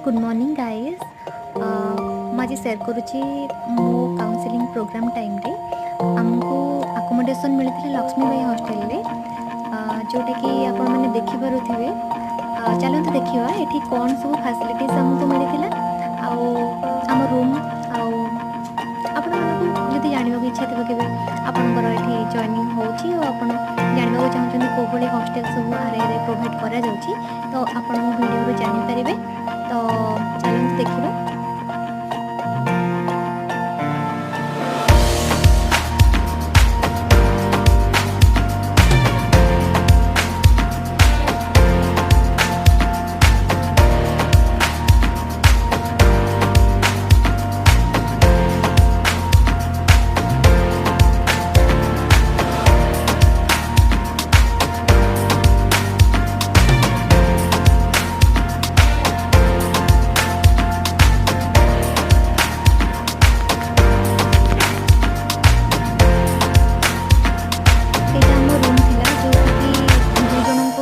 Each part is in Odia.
Good morning guys. ମୁଁ ଆଜି ସେୟାର କରୁଛି ମୋ କାଉନସିଲିଂ ପ୍ରୋଗ୍ରାମ୍ ଟାଇମ୍ରେ ଆମକୁ ଆକୋମୋଡେସନ୍ ମିଳିଥିଲା ଲକ୍ଷ୍ମୀବାଇ ହଷ୍ଟେଲରେ, ଯେଉଁଟାକି ଆପଣମାନେ ଦେଖିପାରୁଥିବେ। ଚାଲନ୍ତୁ ଦେଖିବା ଏଠି କ'ଣ ସବୁ ଫ୍ୟାସିଲିଟିଜ୍ ଆମକୁ ମିଳିଥିଲା, ଆଉ ଆମ ରୁମ୍, ଆଉ ଆପଣମାନଙ୍କୁ ଯଦି ଜାଣିବାକୁ ଇଚ୍ଛା ଥିବ କେବେ ଆପଣଙ୍କର ଏଠି ଜଏନିଂ ହେଉଛି ଆଉ ଆପଣ ଜାଣିବାକୁ ଚାହୁଁଛନ୍ତି କେଉଁଭଳି ହଷ୍ଟେଲ୍ ସବୁ ଆର୍ଆଇରେ ପ୍ରୋଭାଇଡ଼ କରାଯାଉଛି, ତ ଆପଣ ମୋ ଭିଡ଼ିଓରୁ ଜାଣିପାରିବେ। ତ ଚାଲନ୍ତୁ ଦେଖିବା।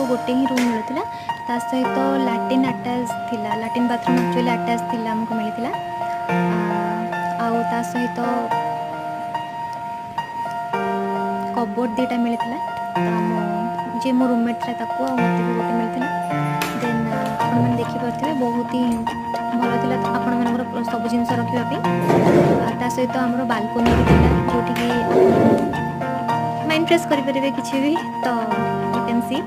ଗୋଟେ ହିଁ ରୁମ୍ ମିଳୁଥିଲା, ତା ସହିତ ଲାଟିନ୍ ଆଟାଚ୍ ଥିଲା, ଲାଟିନ୍ ବାଥରୁମ୍ ଆକ୍ଚୁଆଲି ଆଟାଚ୍ ଥିଲା ଆମକୁ ମିଳିଥିଲା। ଆଉ ତା ସହିତ କବୋର୍ଡ଼ ଦୁଇଟା ମିଳିଥିଲା, ତ ଯିଏ ମୋ ରୁମ୍ମେଟ୍ ଥିଲା ତାକୁ ଆଉ ମୋତେ ବି ଗୋଟେ ମିଳିଥିଲା। ଦେନ୍ ଆପଣମାନେ ଦେଖିପାରୁଥିବେ ବହୁତ ହିଁ ଭଲ ଥିଲା ଆପଣମାନଙ୍କର ସବୁ ଜିନିଷ ରଖିବା ପାଇଁ। ତା ସହିତ ଆମର ବାଲକୋନି ବି ଥିଲା, ଯେଉଁଠିକି ମାଇଣ୍ଡ ଫ୍ରେଶ୍ କରିପାରିବେ କିଛି ବି। ତ ୟୁ କ୍ୟାନ୍ ସି